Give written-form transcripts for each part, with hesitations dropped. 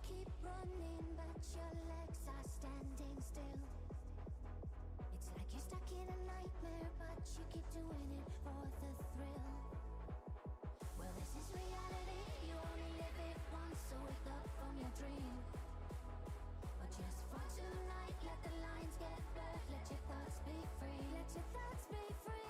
keep running, but your legs are standing still. It's like you're stuck in a nightmare, but you keep doing it for the thrill. Well, this is reality, you only live it once, so wake up from your dream. But just for tonight, let the lines get blurred, let your thoughts be free, let your thoughts be free.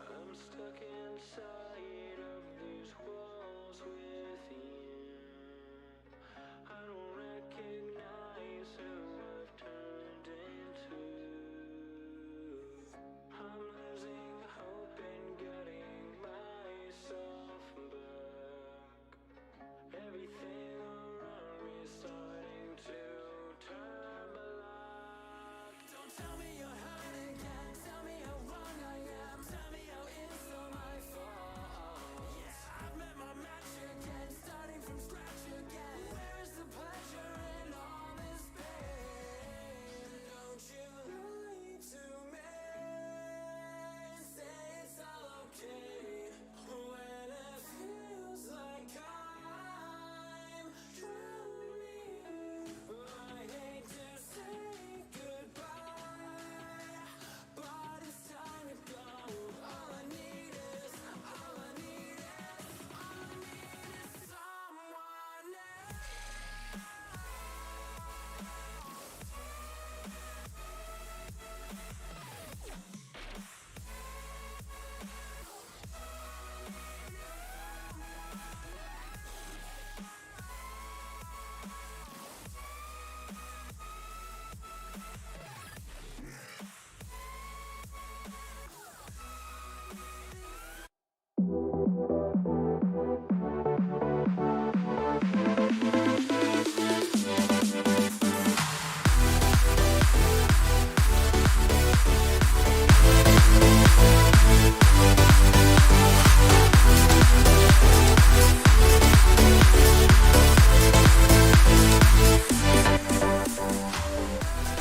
I'm stuck inside of these walls within. I don't recognize who I've turned into. I'm losing hope and getting myself back. Everything around me is starting to turn black. Don't tell me you're hurt again. Tell me how wrong I am. Tell me how it's all my fault. Yeah, I've met my match again, starting from scratch again. Where's the pleasure in all this pain? Don't you lie to me. Say it's all okay when it feels like I'm drowning. I hate to say goodbye, but it's time to go. All I need is someone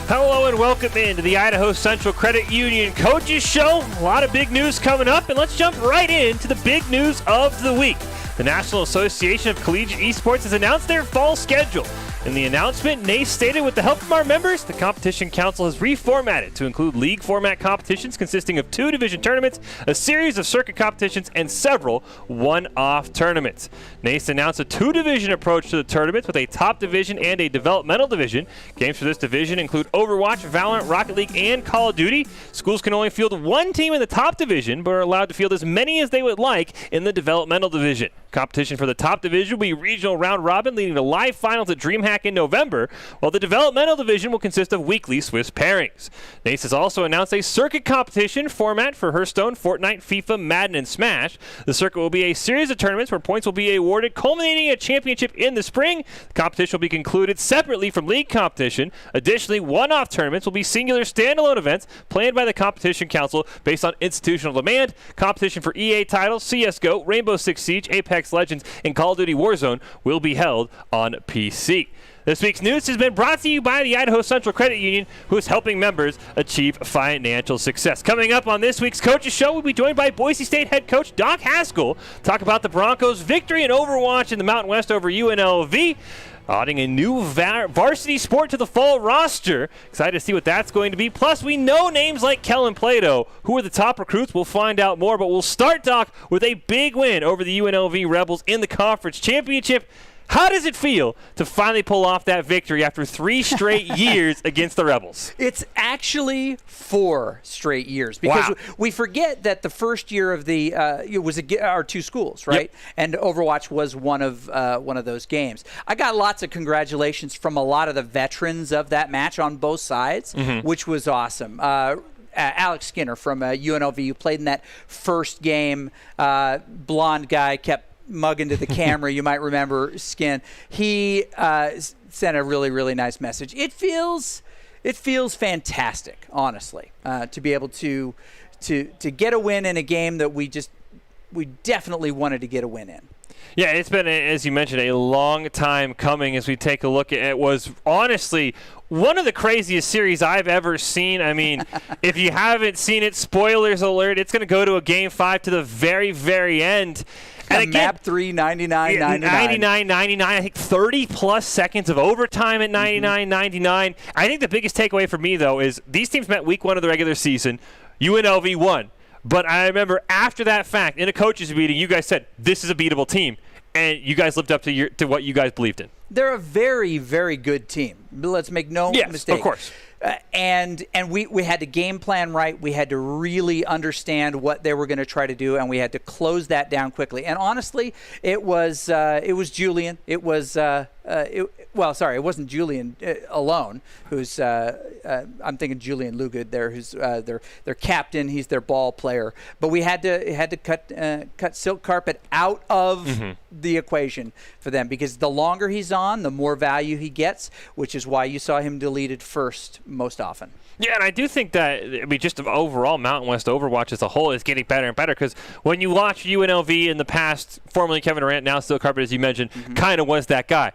Hello and welcome into the Idaho Central Credit Union Coaches Show. A lot of big news coming up, and let's jump right into the big news of the week. The National Association of Collegiate Esports has announced their fall schedule. In the announcement, NACE stated, with the help from our members, the Competition Council has reformatted to include league format competitions consisting of 2 division tournaments, a series of circuit competitions, and several one-off tournaments. NACE announced a 2-division approach to the tournaments with a top division and a developmental division. Games for this division include Overwatch, Valorant, Rocket League, and Call of Duty. Schools can only field 1 team in the top division, but are allowed to field as many as they would like in the developmental division. Competition for the top division will be regional round robin, leading to live finals at DreamHack in November, while the developmental division will consist of weekly Swiss pairings. NACE has also announced a circuit competition format for Hearthstone, Fortnite, FIFA, Madden, and Smash. The circuit will be a series of tournaments where points will be awarded, culminating in a championship in the spring. The competition will be concluded separately from league competition. Additionally, one-off tournaments will be singular standalone events planned by the Competition Council based on institutional demand. Competition for EA titles, CSGO, Rainbow Six Siege, Apex Legends, and Call of Duty Warzone will be held on PC. This week's news has been brought to you by the Idaho Central Credit Union, who is helping members achieve financial success. Coming up on this week's Coaches Show, we'll be joined by Boise State head coach Doc Haskell, talk about the Broncos' victory in Overwatch in the Mountain West over UNLV, adding a new varsity sport to the fall roster. Excited to see what that's going to be. Plus, we know names like Kellen Plato. Who are the top recruits? We'll find out more, but we'll start, Doc, with a big win over the UNLV Rebels in the conference championship. How does it feel to finally pull off that victory after 3 straight years against the Rebels? It's actually 4 straight years, because we forget that the first year of the it was our 2 schools, right? Yep. And Overwatch was one of those games. I got lots of congratulations from a lot of the veterans of that match on both sides, which was awesome. Alex Skinner from UNLV, who played in that first game, blonde guy, kept mugging to the camera. You might remember Skin. He sent a really, really nice message. It feels fantastic, honestly, to be able to get a win in a game that we definitely wanted to get a win in. Yeah, it's been, as you mentioned, a long time coming. As we take a look at it, was honestly one of the craziest series I've ever seen. I mean, if you haven't seen it, spoilers alert, it's going to go to a Game 5 to the very, very end. And again, map 3, 99.99. 99.99. I think 30-plus seconds of overtime at 99.99. I think the biggest takeaway for me, though, is these teams met week 1 of the regular season. UNLV won. But I remember after that fact, in a coaches meeting, you guys said, this is a beatable team. And you guys lived up to what you guys believed in. They're a very, very good team. Let's make no mistake. Yes, of course. And we had to game plan right. We had to really understand what they were going to try to do, and we had to close that down quickly. And honestly, it was Julian. It wasn't Julian alone. Who's I'm thinking Julian Lugud there, who's their captain. He's their ball player. But we had to cut Silk Carpet out of the equation for them, because the longer he's on, the more value he gets, which is why you saw him deleted first most often. Yeah, and I do think that, I mean, just overall Mountain West Overwatch as a whole is getting better and better, because when you watch UNLV in the past, formerly Kevin Durant, now Silk Carpet, as you mentioned, kind of was that guy.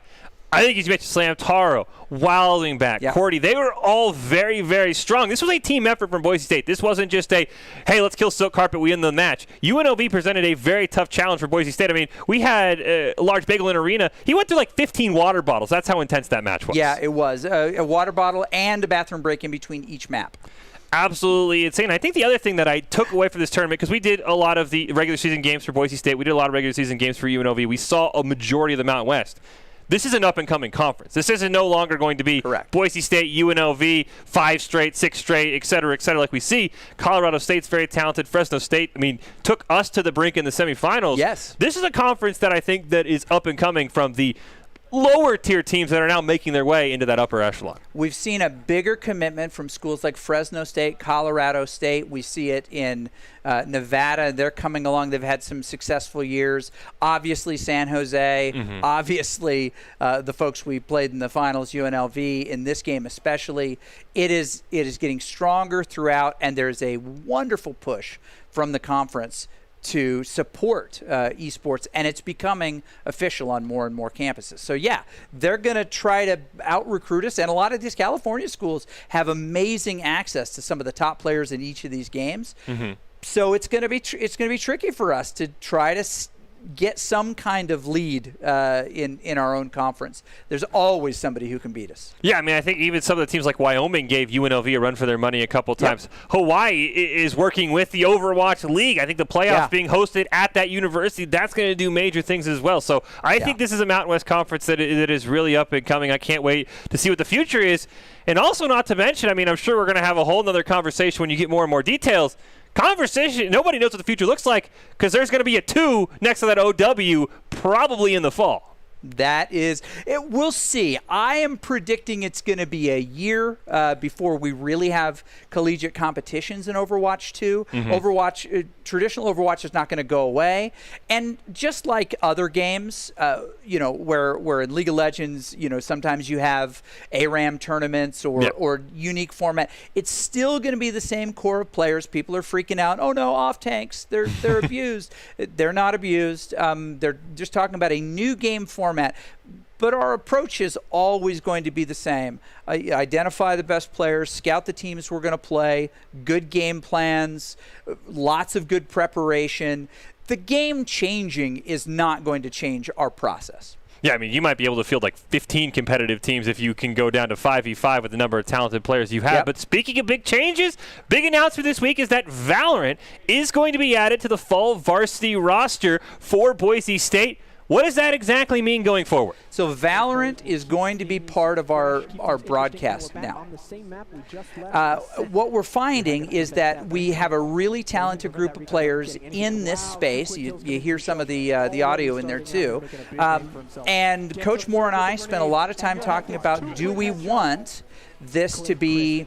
I think you mentioned Slam Taro, Wildingback, Cordy. They were all very, very strong. This was a team effort from Boise State. This wasn't just a, hey, let's kill Silk Carpet, we win the match. UNLV presented a very tough challenge for Boise State. I mean, we had a large bagel in arena. He went through like 15 water bottles. That's how intense that match was. Yeah, it was. A water bottle and a bathroom break in between each map. Absolutely insane. I think the other thing that I took away from this tournament, because we did a lot of the regular season games for Boise State, we did a lot of regular season games for UNLV, we saw a majority of the Mountain West. This is an up-and-coming conference. This isn't no longer going to be Boise State, UNLV, 5 straight, 6 straight, et cetera, like we see. Colorado State's very talented. Fresno State, I mean, took us to the brink in the semifinals. Yes. This is a conference that I think that is up-and-coming from the lower-tier teams that are now making their way into that upper echelon. We've seen a bigger commitment from schools like Fresno State, Colorado State. We see it in Nevada. They're coming along. They've had some successful years. Obviously, San Jose. Obviously, the folks we played in the finals, UNLV, in this game especially. It is getting stronger throughout, and there's a wonderful push from the conference to support esports, and it's becoming official on more and more campuses. So yeah, they're going to try to out-recruit us, and a lot of these California schools have amazing access to some of the top players in each of these games. So it's going to be tricky for us to try to get some kind of lead in our own conference. There's always somebody who can beat us. Yeah, I mean, I think even some of the teams like Wyoming gave UNLV a run for their money a couple times. Hawaii is working with the Overwatch League. I think the playoffs being hosted at that university, that's going to do major things as well. So I think this is a Mountain West Conference that is really up and coming. I can't wait to see what the future is. And also, not to mention, I mean, I'm sure we're going to have a whole nother conversation when you get more and more details. conversation. Nobody knows what the future looks like because there's going to be a 2 next to that OW probably in the fall. That is, we'll see. I am predicting it's going to be a year before we really have collegiate competitions in Overwatch 2. Traditional Overwatch is not going to go away. And just like other games, where in League of Legends, sometimes you have ARAM tournaments or unique format, it's still going to be the same core of players. People are freaking out. Oh no, off tanks, they're abused. They're not abused. They're just talking about a new game format. But our approach is always going to be the same. Identify the best players, scout the teams we're going to play, good game plans, lots of good preparation. The game changing is not going to change our process. Yeah, I mean, you might be able to field like 15 competitive teams if you can go down to 5v5 with the number of talented players you have. Yep. But speaking of big changes, big announcement this week is that Valorant is going to be added to the fall varsity roster for Boise State. What does that exactly mean going forward? So Valorant is going to be part of our broadcast now. What we're finding is that we have a really talented group of players in this space. You hear some of the audio in there too. And Coach Moore and I spent a lot of time talking about, do we want this to be,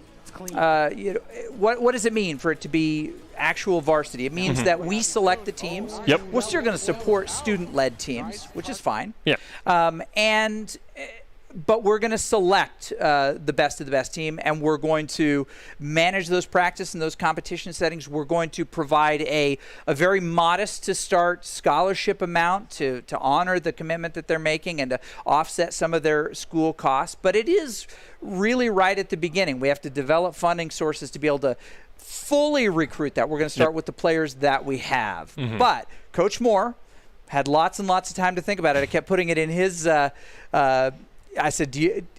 what does it mean for it to be actual varsity? It means that we select the teams. Yep. We're still going to support student-led teams, which is fine. Yeah. But we're going to select the best of the best team, and we're going to manage those practice and those competition settings. We're going to provide a very modest to start scholarship amount to honor the commitment that they're making and to offset some of their school costs. But it is really right at the beginning. We have to develop funding sources to be able to fully recruit that. We're going to start with the players that we have. But Coach Moore had lots and lots of time to think about it. I kept putting it in his I said,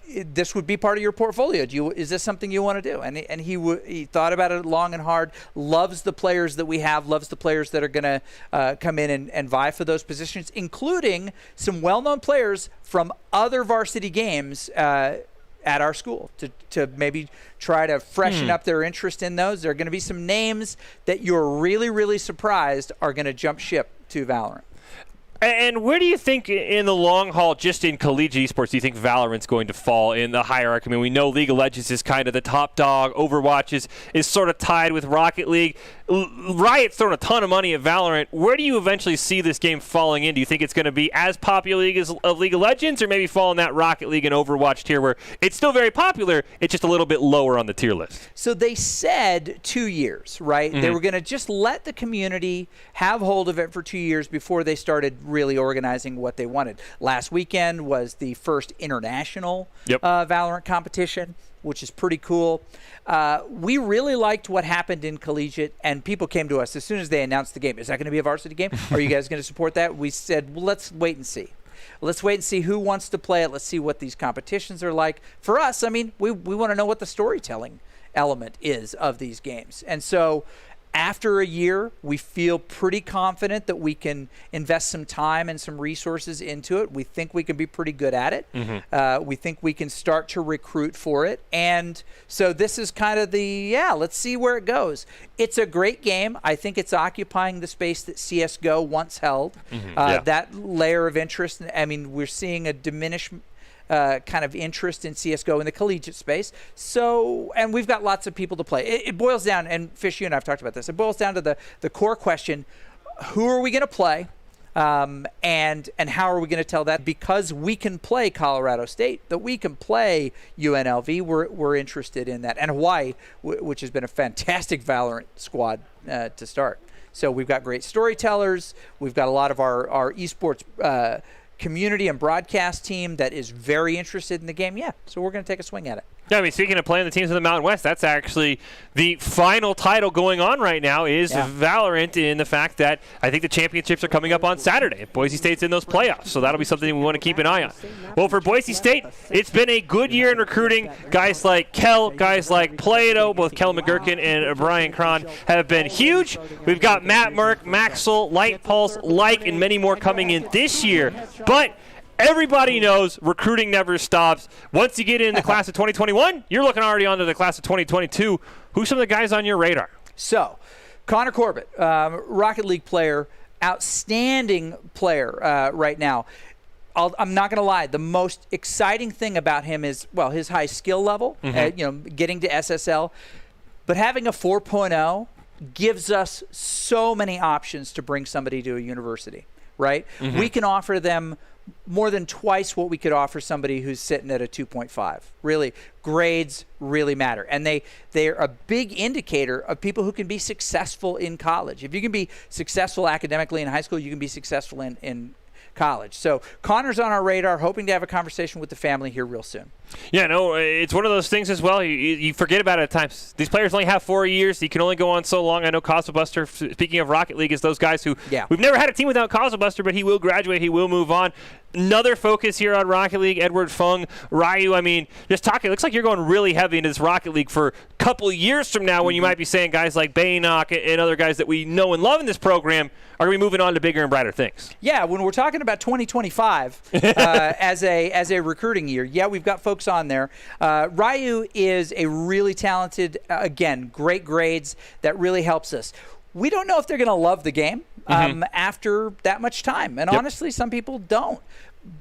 this would be part of your portfolio. Is this something you want to do? And he thought about it long and hard, loves the players that we have, loves the players that are going to come in and vie for those positions, including some well-known players from other varsity games at our school to maybe try to freshen up their interest in those. There are going to be some names that you're really, really surprised are going to jump ship to Valorant. And where do you think in the long haul, just in collegiate esports, do you think Valorant's going to fall in the hierarchy? I mean, we know League of Legends is kind of the top dog. Overwatch is sort of tied with Rocket League. Riot's thrown a ton of money at Valorant. Where do you eventually see this game falling in? Do you think it's going to be as popular as League of Legends, or maybe fall in that Rocket League and Overwatch tier where it's still very popular, it's just a little bit lower on the tier list? So they said 2 years, right? They were going to just let the community have hold of it for 2 years before they started really organizing what they wanted. Last weekend was the first international Valorant competition, which is pretty cool. We really liked what happened in collegiate, and people came to us as soon as they announced the game. Is that going to be a varsity game? Are you guys going to support that? We said, well, let's wait and see. Let's wait and see who wants to play it. Let's see what these competitions are like. For us, I mean, we want to know what the storytelling element is of these games. And so after a year, we feel pretty confident that we can invest some time and some resources into it. We think we can be pretty good at it. We think we can start to recruit for it. And so this is kind of let's see where it goes. It's a great game. I think it's occupying the space that CSGO once held. That layer of interest, I mean, we're seeing a diminishment kind of interest in CSGO in the collegiate space. So, and we've got lots of people to play. It boils down, and Fish, you and I have talked about this, it boils down to the core question, who are we going to play? And how are we going to tell that? Because we can play Colorado State, that we can play UNLV, we're interested in that. And Hawaii, which has been a fantastic Valorant squad to start. So we've got great storytellers. We've got a lot of our esports community and broadcast team that is very interested in the game. So we're going to take a swing at it. Yeah, I mean, speaking of playing the teams in the Mountain West, that's actually the final title going on right now is Valorant, in the fact that I think the championships are coming up on Saturday. Boise State's in those playoffs, so that'll be something we want to keep an eye on. Well, for Boise State, it's been a good year in recruiting. Guys like Kel, guys like Plato, both Kel McGurkin and Brian Cron have been huge. We've got Matt Merck, Maxwell, Light Pulse, and many more coming in this year. But everybody knows recruiting never stops. Once you get in the class of 2021, you're looking already onto the class of 2022. Who's some of the guys on your radar? So, Connor Corbett, Rocket League player, outstanding player right now. I'm not going to lie. The most exciting thing about him is, well, his high skill level, getting to SSL. But having a 4.0 gives us so many options to bring somebody to a university, right? We can offer them more than twice what we could offer somebody who's sitting at a 2.5. Really, grades really matter. And they're a big indicator of people who can be successful in college. If you can be successful academically in high school, you can be successful in college. So Connor's on our radar, hoping to have a conversation with the family here real soon. Yeah, no, it's one of those things as well. You forget about it at times. These players only have 4 years. You can only go on so long. I know Cosmobuster, speaking of Rocket League, is those guys who we've never had a team without Cosmobuster, but he will graduate. He will move on. Another focus here on Rocket League, Edward Fung, Ryu. I mean, just talking, it looks like you're going really heavy into this Rocket League for a couple of years from now when you might be saying guys like Baynock and other guys that we know and love in this program are going to be moving on to bigger and brighter things. Yeah, when we're talking about 2025 as a recruiting year, we've got folks on there. Ryu is a really talented, again, great grades. That really helps us. We don't know if they're going to love the game after that much time. And honestly, some people don't.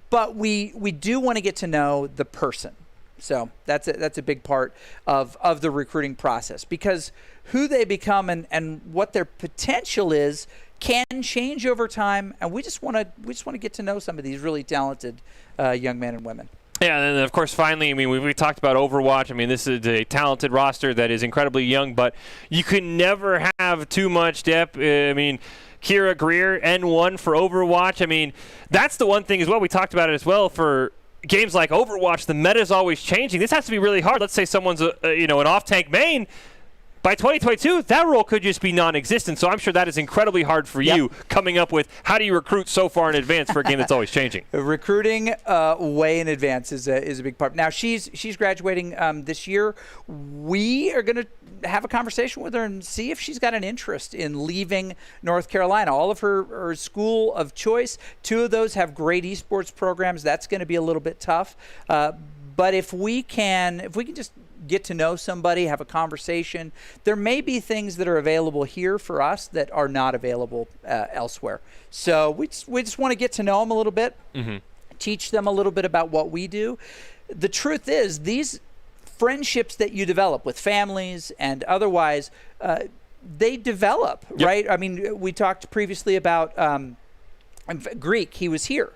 But we do want to get to know the person. So that's a big part of the recruiting process, because who they become and what their potential is can change over time. And we just want to get to know some of these really talented young men and women. Yeah, and then, of course, finally, I mean, we talked about Overwatch. I mean, this is a talented roster that is incredibly young, but you can never have too much depth. I mean, Kira Greer, N1 for Overwatch. I mean, that's the one thing as well. We talked about it as well for games like Overwatch. The meta is always changing. This has to be really hard. Let's say someone's an off-tank main. By 2022, that role could just be non-existent. So I'm sure that is incredibly hard for you coming up with how do you recruit so far in advance for a game that's always changing. Recruiting way in advance is a big part. Now she's graduating this year. We are going to have a conversation with her and see if she's got an interest in leaving North Carolina. All of her school of choice, 2 of those have great esports programs. That's going to be a little bit tough. But if we can just get to know somebody, have a conversation, there may be things that are available here for us that are not available elsewhere. So we just want to get to know them a little bit, teach them a little bit about what we do. The truth is, these friendships that you develop with families and otherwise, they develop, right? I mean, we talked previously about Greek. He was here.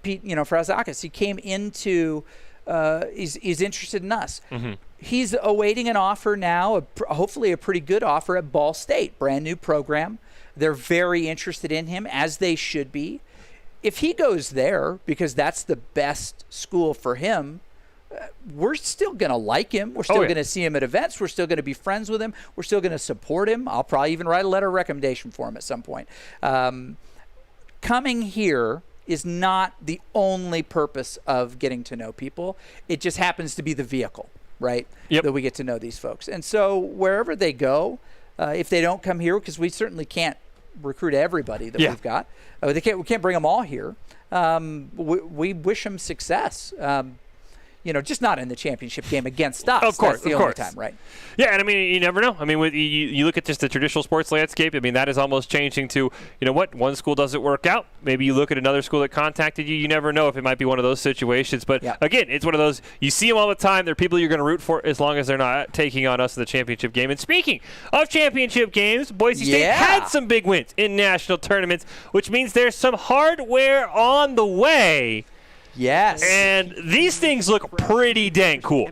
Pete, Frazakis, he came into is interested in us. He's awaiting an offer now, hopefully a pretty good offer at Ball State, brand new program. They're very interested in him, as they should be. If he goes there because that's the best school for him, we're still going to like him. We're still going to see him at events. We're still going to be friends with him. We're still going to support him. I'll probably even write a letter of recommendation for him at some point. Coming here is not the only purpose of getting to know people. It just happens to be the vehicle, right? That we get to know these folks. And so wherever they go, if they don't come here, because we certainly can't recruit everybody that we've got. We can't bring them all here. We wish them success. Just not in the championship game against us. Of course, that's the only time, right? Yeah, and I mean, you never know. I mean, you look at just the traditional sports landscape. I mean, that is almost changing to, one school doesn't work out. Maybe you look at another school that contacted you. You never know if it might be one of those situations. But again, it's one of those, you see them all the time. They're people you're going to root for as long as they're not taking on us in the championship game. And speaking of championship games, Boise State had some big wins in national tournaments, which means there's some hardware on the way. Yes. And these things look pretty dang cool.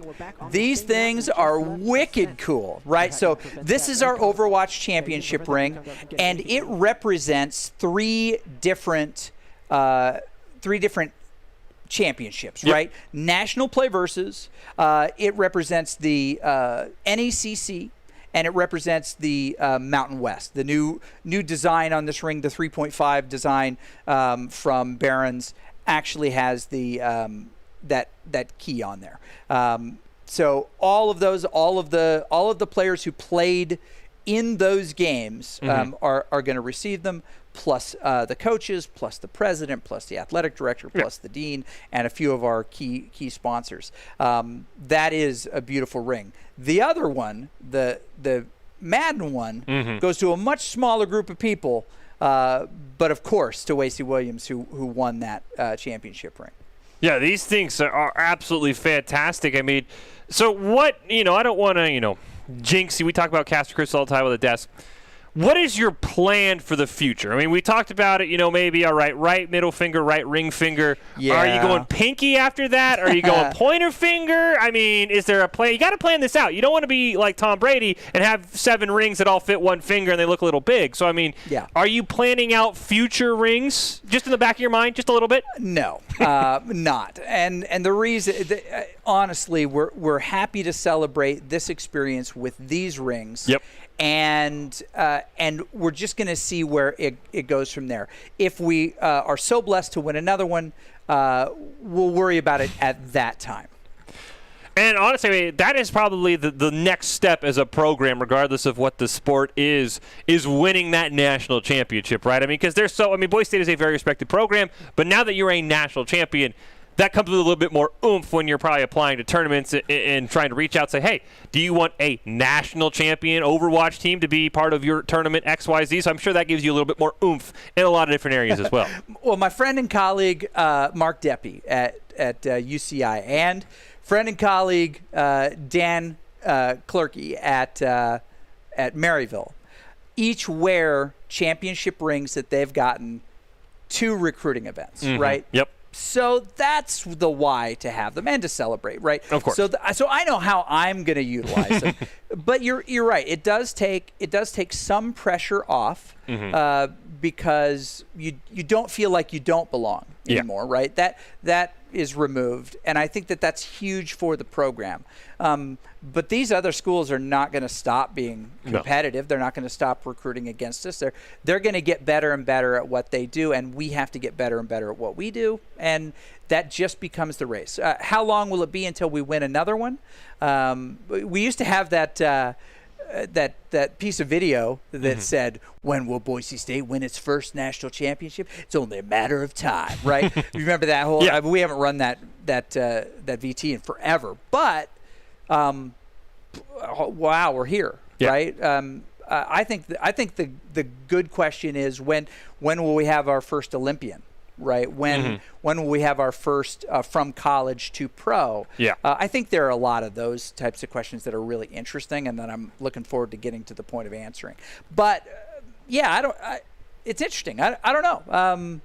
These things are wicked cool, right? So this is our Overwatch championship ring, and it represents three different championships, right? National Play Versus. It represents the NECC, and it represents the Mountain West, the new design on this ring, the 3.5 design from Barron's. Actually has the that key on there. So all of the players who played in those games are going to receive them, plus the coaches, plus the president, plus the athletic director, plus the dean, and a few of our key sponsors. That is a beautiful ring. The other one, the Madden one goes to a much smaller group of people, but of course to Wasey Williams, who won that championship ring. Yeah, these things are absolutely fantastic. I mean, so what, I don't want to, jinx you. We talk about Castor Chris all the time with the desk. What is your plan for the future? I mean, we talked about it, maybe, all right middle finger, right ring finger. Yeah. Are you going pinky after that? Are you going pointer finger? I mean, is there a plan? You got to plan this out. You don't want to be like Tom Brady and have 7 rings that all fit one finger and they look a little big. So, I mean, Are you planning out future rings just in the back of your mind, just a little bit? No, not. And the reason, honestly, we're happy to celebrate this experience with these rings. Yep. And we're just going to see where it goes from there. If we are so blessed to win another one, we'll worry about it at that time. And honestly, I mean, that is probably the next step as a program, regardless of what the sport is winning that national championship, right? I mean, because Boise State is a very respected program, but now that you're a national champion, that comes with a little bit more oomph when you're probably applying to tournaments and trying to reach out and say, hey, do you want a national champion Overwatch team to be part of your tournament XYZ? So I'm sure that gives you a little bit more oomph in a lot of different areas as well. Well, my friend and colleague, Mark Deppy at UCI, and friend and colleague, Dan Clerkey at Maryville, each wear championship rings that they've gotten to recruiting events, right? Yep. So that's the why to have them and to celebrate, right? Of course. So I know how I'm going to utilize them. But you're right. It does take some pressure off because you don't feel like you don't belong anymore, right? That is removed, and I think that's huge for the program. But these other schools are not going to stop being competitive. No. They're not going to stop recruiting against us. They're going to get better and better at what they do, and we have to get better and better at what we do, and that just becomes the race. How long will it be until we win another one? We used to have that piece of video that said, when will Boise State win its first national championship? It's only a matter of time, right? You remember that whole we haven't run that VT in forever. But wow, we're here, right? I think the good question is when will we have our first Olympian? Right, when will we have our first from college to pro? I think there are a lot of those types of questions that are really interesting, and that I'm looking forward to getting to the point of answering. But it's interesting. I don't know.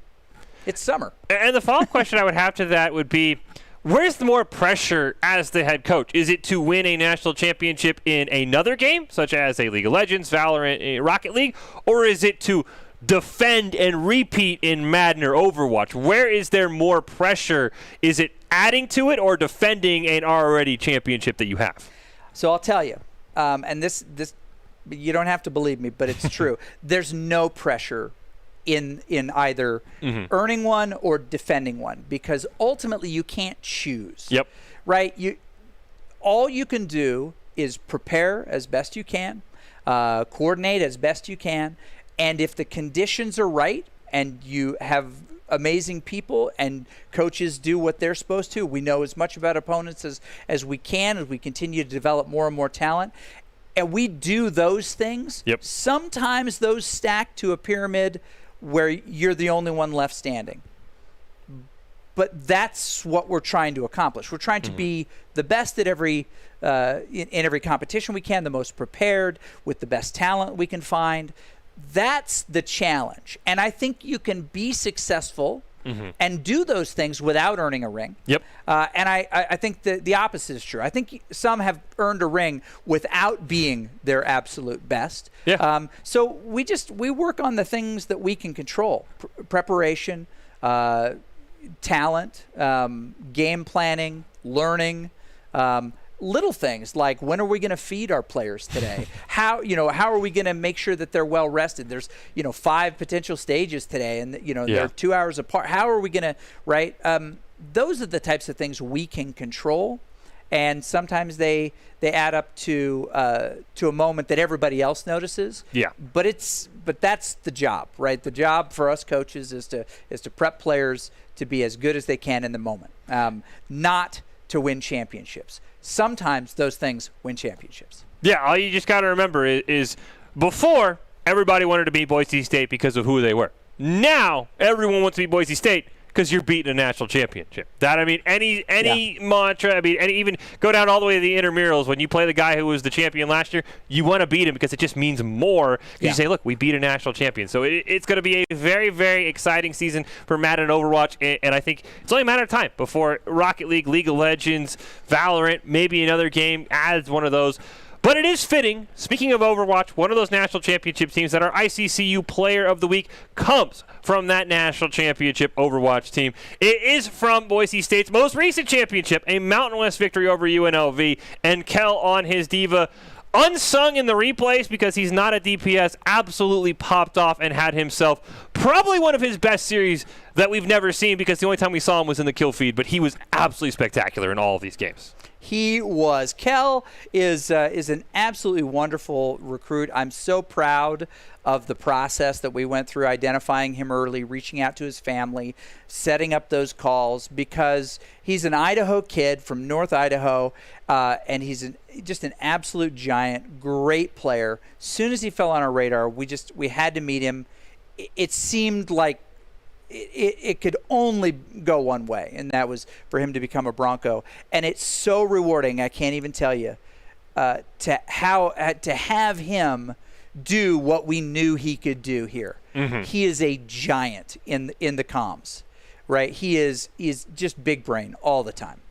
It's summer. And the follow-up question I would have to that would be, where's the more pressure as the head coach? Is it to win a national championship in another game, such as a League of Legends, Valorant, Rocket League, or is it to defend and repeat in Madden or Overwatch? Where is there more pressure? Is it adding to it or defending an already championship that you have? So I'll tell you, and this you don't have to believe me, but it's true. There's no pressure in either earning one or defending one, because ultimately you can't choose. Yep. Right? All you can do is prepare as best you can, coordinate as best you can. And if the conditions are right and you have amazing people and coaches do what they're supposed to, we know as much about opponents as we can as we continue to develop more and more talent, and we do those things, sometimes those stack to a pyramid where you're the only one left standing. But that's what we're trying to accomplish. We're trying to be the best at in every competition we can, the most prepared, with the best talent we can find. That's the challenge. And I think you can be successful and do those things without earning a ring. Yep. And I think the opposite is true. I think some have earned a ring without being their absolute best. Yeah. So we work on the things that we can control. Preparation, talent, game planning, learning, little things like, when are we going to feed our players today? How are we going to make sure that they're well rested? There's 5 potential stages today, and they're 2 hours apart. How are we going to those are the types of things we can control, and sometimes they add up to a moment that everybody else notices. Yeah. But that's the job, right? The job for us coaches is to prep players to be as good as they can in the moment, not to win championships. Sometimes those things win championships. Yeah, all you just got to remember is before, everybody wanted to beat Boise State because of who they were. Now, everyone wants to beat Boise State because you're beating a national championship. That, I mean, any mantra, I mean, even go down all the way to the intramurals. When you play the guy who was the champion last year, you want to beat him because it just means more. You say, look, we beat a national champion. So it's going to be a very, very exciting season for Madden and Overwatch, and I think it's only a matter of time before Rocket League, League of Legends, Valorant, maybe another game adds one of those. But it is fitting, speaking of Overwatch, one of those national championship teams that our ICCU Player of the Week comes from that national championship Overwatch team. It is from Boise State's most recent championship, a Mountain West victory over UNLV, and Kel on his diva. Unsung in the replays because he's not a DPS, absolutely popped off and had himself probably one of his best series that we've never seen, because the only time we saw him was in the kill feed, but he was absolutely spectacular in all of these games. He was. Kel is an absolutely wonderful recruit. I'm so proud of the process that we went through, identifying him early, reaching out to his family, setting up those calls, because he's an Idaho kid from North Idaho, and he's just an absolute giant, great player. As soon as he fell on our radar, we had to meet him. It seemed like it could only go one way, and that was for him to become a Bronco. And it's so rewarding, I can't even tell you, to have him do what we knew he could do here. Mm-hmm. He is a giant in the comms, right? He's just big brain all the time.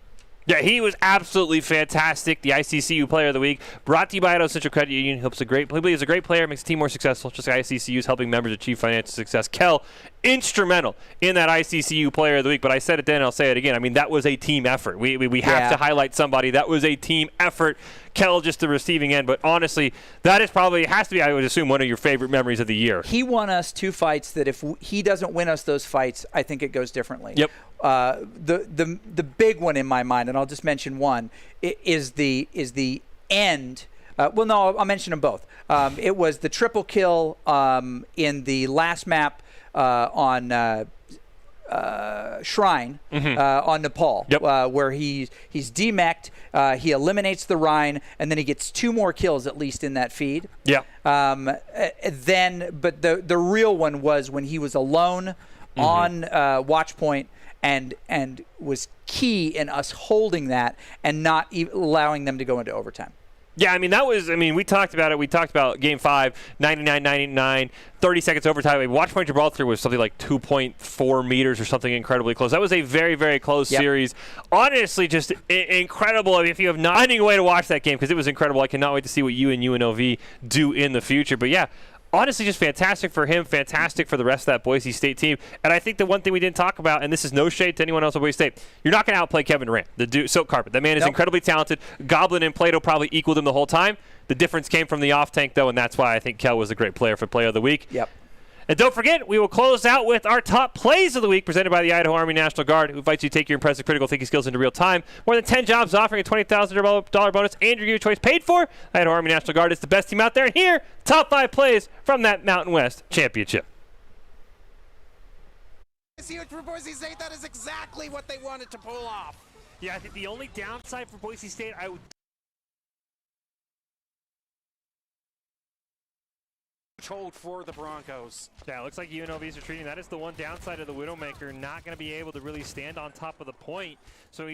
Yeah, he was absolutely fantastic. The ICCU Player of the Week, brought to you by Idaho Central Credit Union. He believes he's a great player, makes the team more successful, just like ICCU is helping members achieve financial success. Kel, instrumental in that ICCU Player of the Week, but I said it then and I'll say it again. I mean, that was a team effort. We have to highlight somebody. That was a team effort. Kel, just the receiving end, but honestly, that is has to be, I would assume, one of your favorite memories of the year. He won us 2 fights that if he doesn't win us those fights, I think it goes differently. Yep. The big one in my mind, and I'll just mention one, is the end. Well, no, I'll mention them both. It was the triple kill in the last map on Shrine on Nepal, where he's demeched, he eliminates the Rhine, and then he gets 2 more kills at least in that feed. Yeah. But the real one was when he was alone on watch point and was key in us holding that and not allowing them to go into overtime. Yeah, I mean, we talked about it. We talked about Game 5, 99-99, 30 seconds overtime. Watch point Gibraltar was something like 2.4 meters or something incredibly close. That was a very, very close series. Honestly, just incredible. I mean, if you have not finding a way to watch that game, because it was incredible. I cannot wait to see what you and UNLV do in the future. But yeah, honestly, just fantastic for him, fantastic for the rest of that Boise State team. And I think the one thing we didn't talk about, and this is no shade to anyone else at Boise State, you're not going to outplay Kevin Durant, the dude, Silk Carpet. That man is incredibly talented. Goblin and Plato probably equaled him the whole time. The difference came from the off-tank, though, and that's why I think Kel was a great player for Player of the Week. Yep. And don't forget, we will close out with our top plays of the week presented by the Idaho Army National Guard, who invites you to take your impressive critical thinking skills into real time. More than 10 jobs offering a $20,000 bonus and your choice paid for. Idaho Army National Guard is the best team out there. And here, top 5 plays from that Mountain West championship. Huge for Boise State. That is exactly what they wanted to pull off. Yeah, I think the only downside for Boise State, I would hold for the Broncos. Yeah, it looks like UNLV is retreating. That is the one downside of the Widowmaker, not going to be able to really stand on top of the point. So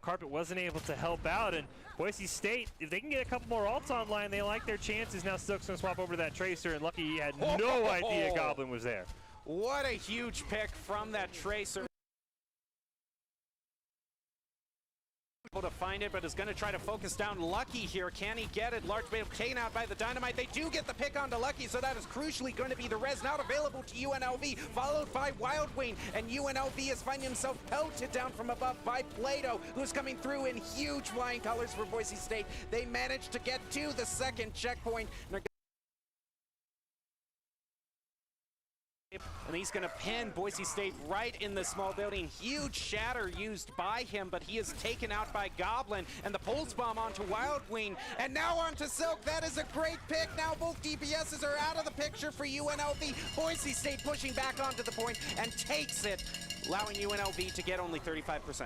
Carpet wasn't able to help out. And Boise State, if they can get a couple more ults online, they like their chances. Now Silk's going to swap over to that Tracer, and Lucky he had no idea Goblin was there. What a huge pick from that Tracer. To find it, but is going to try to focus down Lucky here. Can he get it? Large bait taken out by the Dynamite. They do get the pick onto Lucky, so that is crucially going to be the res now available to UNLV, followed by Wild Wayne, and UNLV is finding himself pelted down from above by Plato, who's coming through in huge flying colors for Boise State. They managed to get to the second checkpoint. And he's going to pin Boise State right in the small building. Huge shatter used by him, but he is taken out by Goblin. And the pulse bomb onto Wild Wing. And now onto Silk. That is a great pick. Now both DPSs are out of the picture for UNLV. Boise State pushing back onto the point and takes it, allowing UNLV to get only 35%.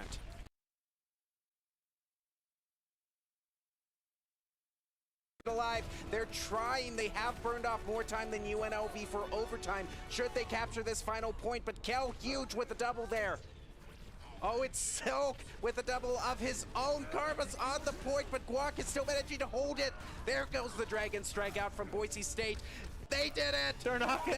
alive. They're trying. They have burned off more time than UNLV for overtime. Should they capture this final point? But Kel huge with the double there. Oh, it's Silk with a double of his own. Karma's on the point, but Guac is still managing to hold it. There goes the Dragon Strike out from Boise State. They did it! They're not gonna